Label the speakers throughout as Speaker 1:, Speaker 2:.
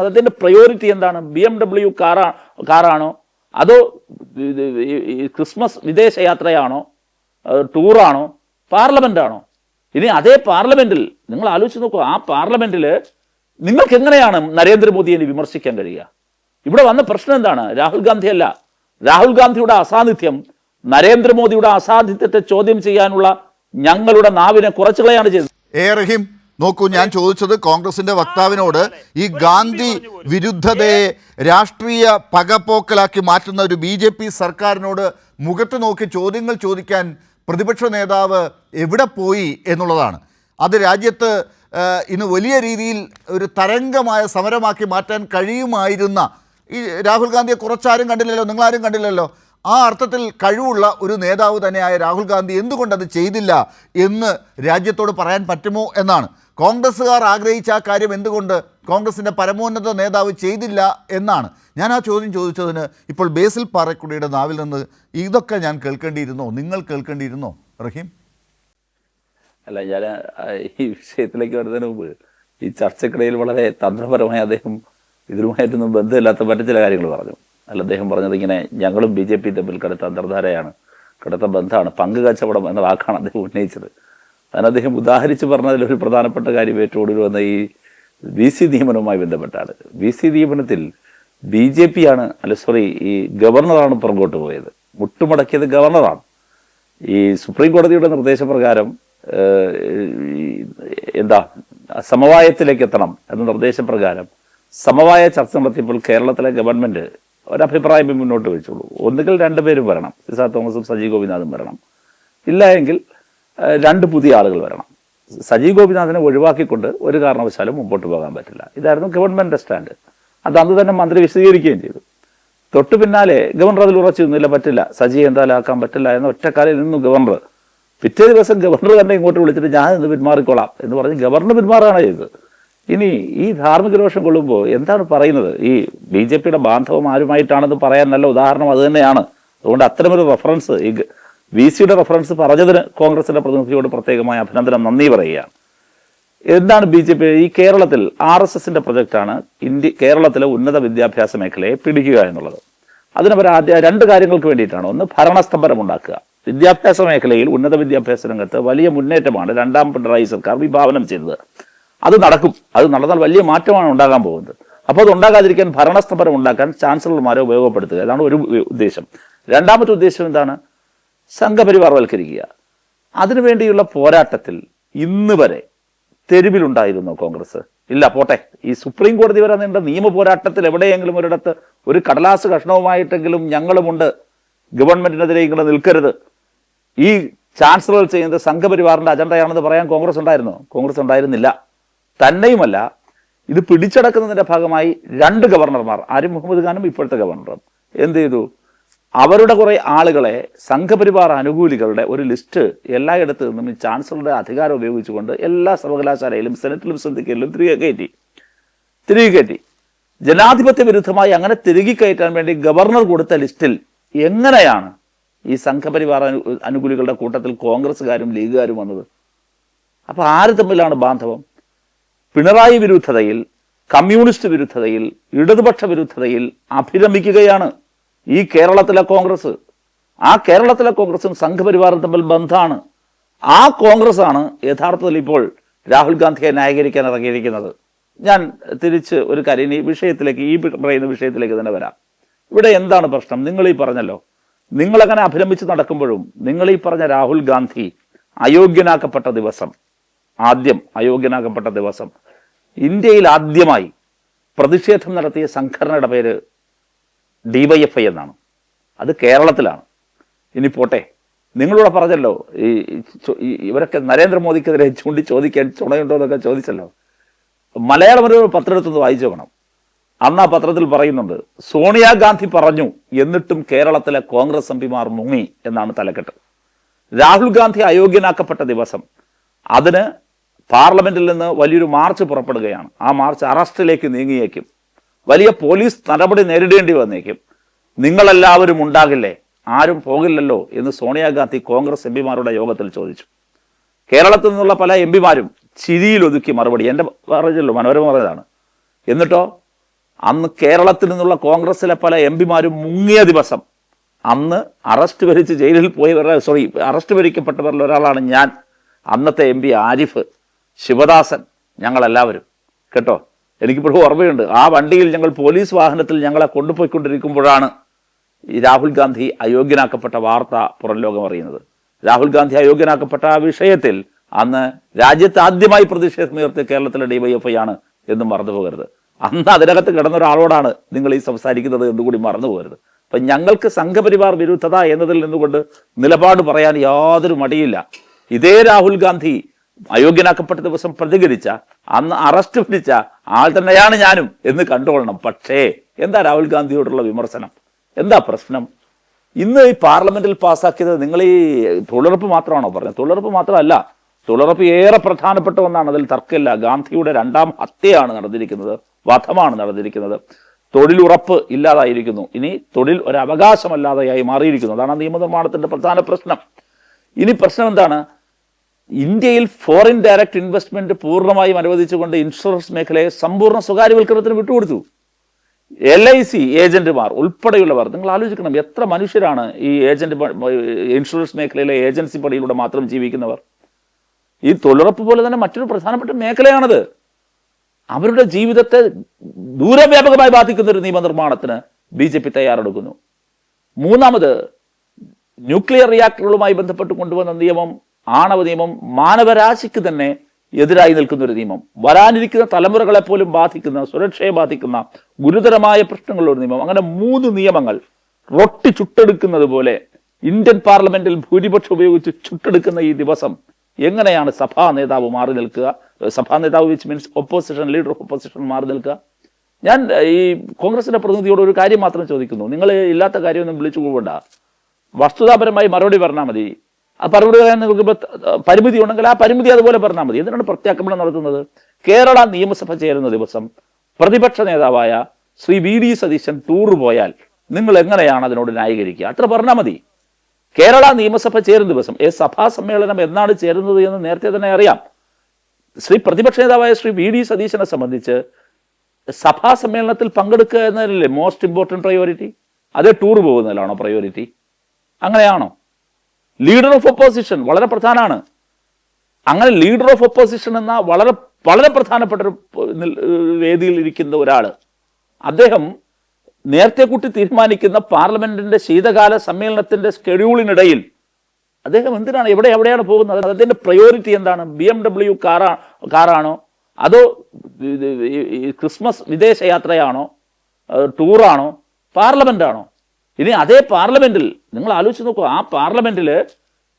Speaker 1: അതിൻ്റെ പ്രയോറിറ്റി എന്താണ്? BMW കാറാണോ, അതോ ക്രിസ്മസ് വിദേശയാത്രയാണോ, ടൂറാണോ, പാർലമെൻ്റാണോ? ഇനി അതേ പാർലമെൻറ്റിൽ നിങ്ങൾ ആലോചിച്ച് നോക്കൂ, ആ പാർലമെൻറ്റിൽ നിങ്ങൾക്ക് എങ്ങനെയാണ് നരേന്ദ്രമോദിയെ വിമർശിക്കാൻ കഴിയുക? ഇവിടെ വന്ന പ്രശ്നം എന്താണ്? രാഹുൽ ഗാന്ധി അല്ല. രാഹുൽ ഗാന്ധിയുടെ അസാന്നിധ്യം നരേന്ദ്രമോദിയുടെ അസാന്നിധ്യത്തെ ചോദ്യം ചെയ്യാനുള്ള ഞങ്ങളുടെ നാവിനെ കുറച്ചുകളയാണ് ചെയ്തത്.
Speaker 2: റഹീം, നോക്കൂ, ഞാൻ ചോദിച്ചത് കോൺഗ്രസിന്റെ വക്താവിനോട് ഈ ഗാന്ധി വിരുദ്ധതയെ രാഷ്ട്രീയ പകപോക്കലാക്കി മാറ്റുന്ന ഒരു BJP സർക്കാരിനോട് മുഖത്ത് നോക്കി ചോദ്യങ്ങൾ ചോദിക്കാൻ പ്രതിപക്ഷ നേതാവ് എവിടെ പോയി എന്നുള്ളതാണ്. അത് രാജ്യത്ത് ഇന്ന് വലിയ രീതിയിൽ ഒരു തരംഗമായ സമരമാക്കി മാറ്റാൻ കഴിയുമായിരുന്ന ഈ രാഹുൽ ഗാന്ധിയെ കുറച്ചാരും കണ്ടില്ലല്ലോ, നിങ്ങളാരും കണ്ടില്ലല്ലോ. ആ അർത്ഥത്തിൽ കഴിവുള്ള ഒരു നേതാവ് തന്നെയായ രാഹുൽ ഗാന്ധി എന്തുകൊണ്ടത് ചെയ്തില്ല എന്ന് രാജ്യത്തോട് പറയാൻ പറ്റുമോ എന്നാണ്. കോൺഗ്രസ്സുകാർ ആഗ്രഹിച്ച ആ കാര്യം എന്തുകൊണ്ട് കോൺഗ്രസിൻ്റെ പരമോന്നത നേതാവ് ചെയ്തില്ല എന്നാണ് ഞാൻ ആ ചോദ്യം ചോദിച്ചതിന് ഇപ്പോൾ ബേസിൽ പാറക്കുടിയുടെ നാവിൽ നിന്ന് ഇതൊക്കെ ഞാൻ കേൾക്കേണ്ടിയിരുന്നോ, നിങ്ങൾ കേൾക്കേണ്ടിയിരുന്നോ റഹീം?
Speaker 1: അല്ല, ഞാൻ ഈ വിഷയത്തിലേക്ക് വരുന്നതിന് മുമ്പ് ഈ ചർച്ചക്കിടയിൽ വളരെ തന്ത്രപരമായി അദ്ദേഹം ഇതിലുമായിട്ടൊന്നും ബന്ധമില്ലാത്ത മറ്റു ചില കാര്യങ്ങൾ പറഞ്ഞു. അല്ല, അദ്ദേഹം പറഞ്ഞത് ഇങ്ങനെ ഞങ്ങളും BJP തമ്മിൽ കടുത്ത അന്തർധാരയാണ്, കടുത്ത ബന്ധമാണ്, പങ്ക് കച്ചവടം എന്ന വാക്കാണ് അദ്ദേഹം ഉന്നയിച്ചത്. അതിന് അദ്ദേഹം ഉദാഹരിച്ച് പറഞ്ഞതിലൊരു പ്രധാനപ്പെട്ട കാര്യം ഏറ്റവും ഒടുവിൽ വന്ന ഈ VC നിയമനവുമായി ബന്ധപ്പെട്ടാണ്. VC നിയമനത്തിൽ BJP ആണ്, ഈ ഗവർണറാണ് പുറകോട്ട് പോയത്. മുട്ടുമടക്കിയത് ഗവർണറാണ്. ഈ സുപ്രീം കോടതിയുടെ നിർദ്ദേശപ്രകാരം സമവായത്തിലേക്ക് എത്തണം എന്ന നിർദ്ദേശപ്രകാരം സമവായ ചർച്ച നടത്തിയപ്പോൾ കേരളത്തിലെ ഗവൺമെൻറ് ഒരഭിപ്രായമേ മുന്നോട്ട് വെച്ചുള്ളൂ. ഒന്നുകിൽ രണ്ടുപേരും വരണം, സിസാ തോമസും സജി ഗോപിനാഥും വരണം, ഇല്ല എങ്കിൽ 2 പുതിയ ആളുകൾ വരണം. സജി ഗോപിനാഥിനെ ഒഴിവാക്കിക്കൊണ്ട് ഒരു കാരണവശാലും മുമ്പോട്ട് പോകാൻ പറ്റില്ല. ഇതായിരുന്നു ഗവൺമെൻറ് സ്റ്റാൻഡ്. അത് അന്ന് തന്നെ മന്ത്രി വിശദീകരിക്കുകയും ചെയ്തു. തൊട്ടു പിന്നാലെ ഗവർണർ അതിൽ ഉറച്ചു നിന്നില്ല, പറ്റില്ല, സജിയെ എന്തായാലും ആക്കാൻ പറ്റില്ല എന്ന ഒറ്റക്കാലിൽ നിന്നു ഗവർണർ. പിറ്റേ ദിവസം ഗവർണർ തന്നെ ഇങ്ങോട്ട് വിളിച്ചിട്ട് ഞാൻ ഇന്ന് പിന്മാറിക്കോളാം എന്ന് പറഞ്ഞ് ഗവർണർ പിന്മാറുകയാണ് ചെയ്തത്. ഇനി ഈ ധാർമ്മിക രോഷം കൊള്ളുമ്പോൾ എന്താണ് പറയുന്നത്? ഈ BJPയുടെ ബാന്ധവം ആരുമായിട്ടാണെന്ന് പറയാൻ നല്ല ഉദാഹരണം അത് തന്നെയാണ്. അതുകൊണ്ട് അത്തരമൊരു റെഫറൻസ്, ഈ VCയുടെ റെഫറൻസ് പറഞ്ഞതിന് കോൺഗ്രസിന്റെ പ്രതിനിധിയോട് പ്രത്യേകമായ അഭിനന്ദനം, നന്ദി പറയുകയാണ്. എന്താണ് BJP? ഈ കേരളത്തിൽ RSSന്റെ പ്രൊജക്റ്റാണ് കേരളത്തിലെ ഉന്നത വിദ്യാഭ്യാസ മേഖലയെ പിടിക്കുക എന്നുള്ളത്. അതിനവർ ആദ്യ 2 കാര്യങ്ങൾക്ക് വേണ്ടിയിട്ടാണ്. ഒന്ന്, ഭരണസ്തംഭനം ഉണ്ടാക്കുക. വിദ്യാഭ്യാസ മേഖലയിൽ, ഉന്നത വിദ്യാഭ്യാസ രംഗത്ത് വലിയ മുന്നേറ്റമാണ് 2ാം പിണറായി സർക്കാർ വിഭാവനം ചെയ്തത്. അത് നടക്കും. അത് നടന്നാൽ വലിയ മാറ്റമാണ് ഉണ്ടാകാൻ പോകുന്നത്. അപ്പോൾ അത് ഉണ്ടാകാതിരിക്കാൻ ഭരണസ്തംഭനം ഉണ്ടാക്കാൻ ചാൻസലർമാരെ ഉപയോഗപ്പെടുത്തുക, ഇതാണ് ഒരു ഉദ്ദേശം. 2ാമത്തെ ഉദ്ദേശം എന്താണ്? സംഘപരിവാർവൽക്കരിക്കുക. അതിനുവേണ്ടിയുള്ള പോരാട്ടത്തിൽ ഇന്ന് വരെ തെരുവിലുണ്ടായിരുന്നു കോൺഗ്രസ്? ഇല്ല, പോട്ടെ, ഈ സുപ്രീം കോടതി വരെ നീണ്ട നിയമ പോരാട്ടത്തിൽ എവിടെയെങ്കിലും ഒരിടത്ത് ഒരു കടലാസ് കഷ്ണവുമായിട്ടെങ്കിലും ഞങ്ങളുമുണ്ട്, ഗവൺമെന്റിനെതിരെ ഇങ്ങനെ നിൽക്കരുത്, ഈ ചാൻസലർ ചെയ്യുന്നത് സംഘപരിവാറിന്റെ അജണ്ടയാണെന്ന് പറയാൻ കോൺഗ്രസ് ഉണ്ടായിരുന്നോ? കോൺഗ്രസ് ഉണ്ടായിരുന്നില്ല. തന്നെയുമല്ല, ഇത് പിടിച്ചടക്കുന്നതിന്റെ ഭാഗമായി 2 ഗവർണർമാർ, ആരിഫ് മുഹമ്മദ് ഖാനും ഇപ്പോഴത്തെ ഗവർണറും എന്ത് ചെയ്തു? അവരുടെ കുറെ ആളുകളെ, സംഘപരിവാർ അനുകൂലികളുടെ ഒരു ലിസ്റ്റ് എല്ലായിടത്തു നിന്നും ഈ ചാൻസലറുടെ അധികാരം ഉപയോഗിച്ചുകൊണ്ട് എല്ലാ സർവകലാശാലയിലും സെനറ്റിലും സിൻഡിക്കേറ്റിലും തിരികെ കയറ്റി. ജനാധിപത്യ വിരുദ്ധമായി അങ്ങനെ തിരികെ കയറ്റാൻ വേണ്ടി ഗവർണർ കൊടുത്ത ലിസ്റ്റിൽ എങ്ങനെയാണ് ഈ സംഘപരിവാർ അനുകൂലികളുടെ കൂട്ടത്തിൽ കോൺഗ്രസ്സുകാരും ലീഗുകാരും വന്നത്? അപ്പൊ ആര് തമ്മിലാണ് ബാന്ധവം? പിണറായി വിരുദ്ധതയിൽ, കമ്മ്യൂണിസ്റ്റ് വിരുദ്ധതയിൽ, ഇടതുപക്ഷ വിരുദ്ധതയിൽ അഭിരമിക്കുകയാണ് ഈ കേരളത്തിലെ കോൺഗ്രസ്. ആ കേരളത്തിലെ കോൺഗ്രസും സംഘപരിവാറും തമ്മിൽ ബന്ധമാണ്. ആ കോൺഗ്രസ് ആണ് യഥാർത്ഥത്തിൽ ഇപ്പോൾ രാഹുൽ ഗാന്ധിയെ ന്യായീകരിക്കാൻ ഇറങ്ങിയിരിക്കുന്നത്. ഞാൻ തിരിച്ച് ഒരു കാര്യം ഈ പറയുന്ന വിഷയത്തിലേക്ക് തന്നെ വരാം. ഇവിടെ എന്താണ് പ്രശ്നം? നിങ്ങൾ ഈ പറഞ്ഞല്ലോ, നിങ്ങളങ്ങനെ അഭിരമിച്ച് നടക്കുമ്പോഴും നിങ്ങൾ ഈ പറഞ്ഞ രാഹുൽ ഗാന്ധി അയോഗ്യനാക്കപ്പെട്ട ദിവസം, ഇന്ത്യയിൽ ആദ്യമായി പ്രതിഷേധം നടത്തിയ സംഘടനയുടെ പേര് DYFI എന്നാണ്. അത് കേരളത്തിലാണ്. ഇനി പോട്ടെ, നിങ്ങളിവിടെ പറഞ്ഞല്ലോ ഇവരൊക്കെ നരേന്ദ്രമോദിക്കെതിരെ ചോദിക്കാൻ ചുണയുണ്ടോ എന്നൊക്കെ ചോദിച്ചല്ലോ. മലയാളം ഒരു പത്രം എടുത്തൊന്ന് വായിച്ചു നോക്കണം. അന്ന് ആ പത്രത്തിൽ പറയുന്നുണ്ട്, സോണിയാഗാന്ധി പറഞ്ഞു എന്നിട്ടും കേരളത്തിലെ കോൺഗ്രസ് MPമാർ മുങ്ങി എന്നാണ് തലക്കെട്ട്. രാഹുൽ ഗാന്ധി അയോഗ്യനാക്കപ്പെട്ട ദിവസം അതിന് പാർലമെന്റിൽ നിന്ന് വലിയൊരു മാർച്ച് പുറപ്പെടുകയാണ്. ആ മാർച്ച് അറസ്റ്റിലേക്ക് നീങ്ങിയേക്കും, വലിയ പോലീസ് നടപടി നേരിടേണ്ടി വന്നേക്കും. നിങ്ങളെല്ലാവരും ഉണ്ടാകില്ലേ, ആരും പോകില്ലല്ലോ എന്ന് സോണിയാഗാന്ധി കോൺഗ്രസ് MPമാരുടെ യോഗത്തിൽ ചോദിച്ചു. കേരളത്തിൽ നിന്നുള്ള പല MPമാരും ചിരിയിലൊതുക്കി മറുപടി, എൻ്റെ പറഞ്ഞല്ലോ, മനോരമ പറഞ്ഞതാണ്. എന്നിട്ടോ അന്ന് കേരളത്തിൽ നിന്നുള്ള കോൺഗ്രസിലെ പല എം പിമാരും മുങ്ങിയ ദിവസം അന്ന് അറസ്റ്റ് വരിച്ച് ജയിലിൽ അറസ്റ്റ് വരിക്കപ്പെട്ടവരിൽ ഒരാളാണ് ഞാൻ. അന്നത്തെ എം പി ആരിഫ്, ശിവദാസൻ, ഞങ്ങളെല്ലാവരും കേട്ടോ. എനിക്കിപ്പോഴും ഓർമ്മയുണ്ട്. ആ വണ്ടിയിൽ ഞങ്ങൾ പോലീസ് വാഹനത്തിൽ ഞങ്ങളെ കൊണ്ടുപോയിക്കൊണ്ടിരിക്കുമ്പോഴാണ് ഈ രാഹുൽ ഗാന്ധി അയോഗ്യനാക്കപ്പെട്ട വാർത്ത പുറം ലോകം അറിയുന്നത്. രാഹുൽ ഗാന്ധി അയോഗ്യനാക്കപ്പെട്ട ആ വിഷയത്തിൽ അന്ന് രാജ്യത്ത് ആദ്യമായി പ്രതിഷേധമുയർത്തിയ കേരളത്തിലെ DYFI ആണ് എന്നും മറന്നു പോകരുത്. അന്ന് അതിനകത്ത് കിടന്ന ഒരാളോടാണ് നിങ്ങൾ ഈ സംസാരിക്കുന്നത് എന്നുകൂടി മറന്നു പോകരുത്. അപ്പം ഞങ്ങൾക്ക് സംഘപരിവാർ വിരുദ്ധത എന്നതിൽ നിന്നുകൊണ്ട് നിലപാട് പറയാൻ യാതൊരു മടിയില്ല. ഇതേ രാഹുൽ ഗാന്ധി അയോഗ്യനാക്കപ്പെട്ട ദിവസം പ്രതികരിച്ച, അന്ന് അറസ്റ്റ് പിടിച്ച ആൾ തന്നെയാണ് ഞാനും എന്ന് കണ്ടുകൊള്ളണം. പക്ഷേ എന്താ രാഹുൽ ഗാന്ധിയോടുള്ള വിമർശനം? എന്താ പ്രശ്നം? ഇന്ന് ഈ പാർലമെന്റിൽ പാസ്സാക്കിയത് നിങ്ങൾ ഈ തൊഴിലുറപ്പ് മാത്രമാണോ പറഞ്ഞത്? തൊഴിലുറപ്പ് മാത്രമല്ല, തൊഴിലുറപ്പ് ഏറെ പ്രധാനപ്പെട്ട ഒന്നാണ്, അതിൽ തർക്കമില്ല. ഗാന്ധിയുടെ 2ാം ഹത്യയാണ് നടന്നിരിക്കുന്നത്, വധമാണ് നടന്നിരിക്കുന്നത്. തൊഴിലുറപ്പ് ഇല്ലാതായിരിക്കുന്നു. ഇനി തൊഴിൽ ഒരു അവകാശമല്ലാതെയായി മാറിയിരിക്കുന്നു. അതാണ് നിയമനിർമ്മാണത്തിന്റെ പ്രധാന പ്രശ്നം. ഇനി പ്രശ്നം എന്താണ്? ഇന്ത്യയിൽ ഫോറിൻ ഡയറക്റ്റ് ഇൻവെസ്റ്റ്മെന്റ് പൂർണ്ണമായും അനുവദിച്ചുകൊണ്ട് ഇൻഷുറൻസ് മേഖലയെ സമ്പൂർണ്ണ സ്വകാര്യവൽക്കരണത്തിന് വിട്ടുകൊടുത്തു. LIC ഏജന്റുമാർ ഉൾപ്പെടെയുള്ളവർ, നിങ്ങൾ ആലോചിക്കണം, എത്ര മനുഷ്യരാണ് ഈ ഇൻഷുറൻസ് മേഖലയിലെ ഏജൻസി പണിയിലൂടെ മാത്രം ജീവിക്കുന്നവർ. ഈ തൊഴിലുറപ്പ് പോലെ തന്നെ മറ്റൊരു പ്രധാനപ്പെട്ട മേഖലയാണത്. അവരുടെ ജീവിതത്തെ ദൂരവ്യാപകമായി ബാധിക്കുന്ന ഒരു നിയമനിർമ്മാണത്തിന് BJP തയ്യാറെടുക്കുന്നു. മൂന്നാമത്, ന്യൂക്ലിയർ റിയാക്ടറുകളുമായി ബന്ധപ്പെട്ട് കൊണ്ടുവന്ന നിയമം, ആണവ നിയമം, മാനവരാശിക്ക് തന്നെ എതിരായി നിൽക്കുന്ന ഒരു നിയമം, വരാനിരിക്കുന്ന തലമുറകളെ പോലും ബാധിക്കുന്ന, സുരക്ഷയെ ബാധിക്കുന്ന ഗുരുതരമായ പ്രശ്നങ്ങളുള്ള ഒരു നിയമം. അങ്ങനെ 3 നിയമങ്ങൾ റൊട്ടി ചുട്ടെടുക്കുന്നത് പോലെ ഇന്ത്യൻ പാർലമെന്റിൽ ഭൂരിപക്ഷം ഉപയോഗിച്ച് ചുട്ടെടുക്കുന്ന ഈ ദിവസം എങ്ങനെയാണ് സഭാ നേതാവ് മാറി നിൽക്കുക? സഭാ നേതാവ് which means opposition, leader of opposition മാറി നിൽക്കുക? ഞാൻ ഈ കോൺഗ്രസിന്റെ പ്രതിനിധിയോട് ഒരു കാര്യം മാത്രം ചോദിക്കുന്നു. നിങ്ങൾ ഇല്ലാത്ത കാര്യമൊന്നും വിളിച്ചു പോകണ്ട, വസ്തുതാപരമായി മറുപടി പറഞ്ഞാൽ മതി. ആ മറുപടി പറയാൻ നിങ്ങൾക്ക് പരിമിതി ഉണ്ടെങ്കിൽ ആ പരിമിതി അതുപോലെ പറഞ്ഞാൽ മതി. എന്തിനാണ് പ്രത്യാക്രമണം നടത്തുന്നത്? കേരള നിയമസഭ ചേരുന്ന ദിവസം പ്രതിപക്ഷ നേതാവായ ശ്രീ VD സതീശൻ ടൂർ പോയാൽ നിങ്ങൾ എങ്ങനെയാണ് അതിനോട് ന്യായീകരിക്കുക? അത്ര പറഞ്ഞാൽ മതി. കേരള നിയമസഭ ചേരുന്ന ദിവസം, സഭാ സമ്മേളനം എന്നാണ് ചേരുന്നത് എന്ന് നേരത്തെ തന്നെ അറിയാം. പ്രതിപക്ഷ നേതാവായ ശ്രീ VD സതീശനെ സംബന്ധിച്ച് സഭാ സമ്മേളനത്തിൽ പങ്കെടുക്കുക എന്നതല്ലേ മോസ്റ്റ് ഇമ്പോർട്ടൻറ്റ് പ്രയോറിറ്റി? അതേ ടൂർ പോകുന്നതിലാണോ പ്രയോറിറ്റി? അങ്ങനെയാണോ? ലീഡർ ഓഫ് ഒപ്പോസിഷൻ വളരെ പ്രധാനമാണ്. അങ്ങനെ ലീഡർ ഓഫ് ഒപ്പോസിഷൻ എന്ന വളരെ വളരെ പ്രധാനപ്പെട്ട ഒരു വേദിയിൽ ഇരിക്കുന്ന ഒരാൾ, അദ്ദേഹം നേരത്തെ കൂട്ടി തീരുമാനിക്കുന്ന പാർലമെന്റിന്റെ ശീതകാല സമ്മേളനത്തിന്റെ സ്കെഡ്യൂളിനിടയിൽ അദ്ദേഹം എന്തിനാണ് എവിടെയാണ് പോകുന്നത്? അതിന്റെ പ്രയോറിറ്റി എന്താണ്? BMW കാറാണോ? അതോ ക്രിസ്മസ് വിദേശയാത്രയാണോ? ടൂറാണോ? പാർലമെന്റാണോ? ഇനി അതേ പാർലമെന്റിൽ നിങ്ങൾ ആലോചിച്ച് നോക്കൂ, ആ പാർലമെന്റിൽ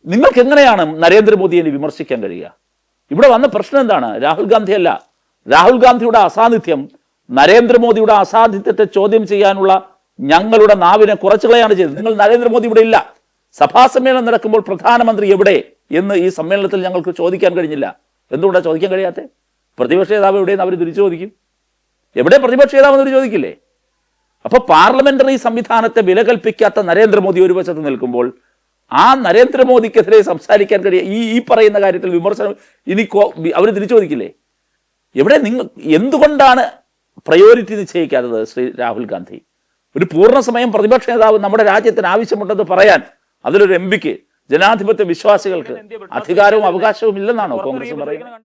Speaker 1: നിങ്ങൾക്ക് എങ്ങനെയാണ് നരേന്ദ്രമോദിയെ വിമർശിക്കാൻ കഴിയുക? ഇവിടെ വന്ന പ്രശ്നം എന്താണ്? രാഹുൽ ഗാന്ധി അല്ല. രാഹുൽ ഗാന്ധിയുടെ അസാന്നിധ്യം നരേന്ദ്രമോദിയുടെ അസാന്നിധ്യത്തെ ചോദ്യം ചെയ്യാനുള്ള ഞങ്ങളുടെ നാവിനെ കുറച്ചുകളയാണ് ചെയ്തത്. നിങ്ങൾ നരേന്ദ്രമോദി ഇവിടെ ഇല്ല. സഭാ സമ്മേളനം നടക്കുമ്പോൾ പ്രധാനമന്ത്രി എവിടെ എന്ന് ഈ സമ്മേളനത്തിൽ ഞങ്ങൾക്ക് ചോദിക്കാൻ കഴിഞ്ഞില്ല. എന്തുകൊണ്ടാണ് ചോദിക്കാൻ കഴിയാത്തത്? പ്രതിപക്ഷ നേതാവ് എവിടെയെന്ന് അവർ തിരിച്ചു ചോദിക്കും. എവിടെ പ്രതിപക്ഷ നേതാവ് എന്നവർ ചോദിക്കില്ലേ? അപ്പോൾ പാർലമെന്ററി സംവിധാനത്തെ വില കൽപ്പിക്കാത്ത നരേന്ദ്രമോദി ഒരു വശത്ത് നിൽക്കുമ്പോൾ ആ നരേന്ദ്രമോദിക്കെതിരെ സംസാരിക്കാൻ കഴിയുക ഈ പറയുന്ന കാര്യത്തിൽ വിമർശനം ഇനി അവർ തിരിച്ചു ചോദിക്കില്ലേ? എവിടെ നിങ്ങൾ എന്തുകൊണ്ടാണ് പ്രയോറിറ്റി നിശ്ചയിക്കാത്തത്? ശ്രീ രാഹുൽ ഗാന്ധി ഒരു പൂർണ്ണ സമയം പ്രതിപക്ഷ നേതാവ് നമ്മുടെ രാജ്യത്തിന് ആവശ്യമുണ്ടെന്ന് പറയാൻ അതിലൊരു MP ക്ക്, ജനാധിപത്യ വിശ്വാസികൾക്ക് അധികാരവും അവകാശവും ഇല്ലെന്നാണോ കോൺഗ്രസ് പറയുന്നത്?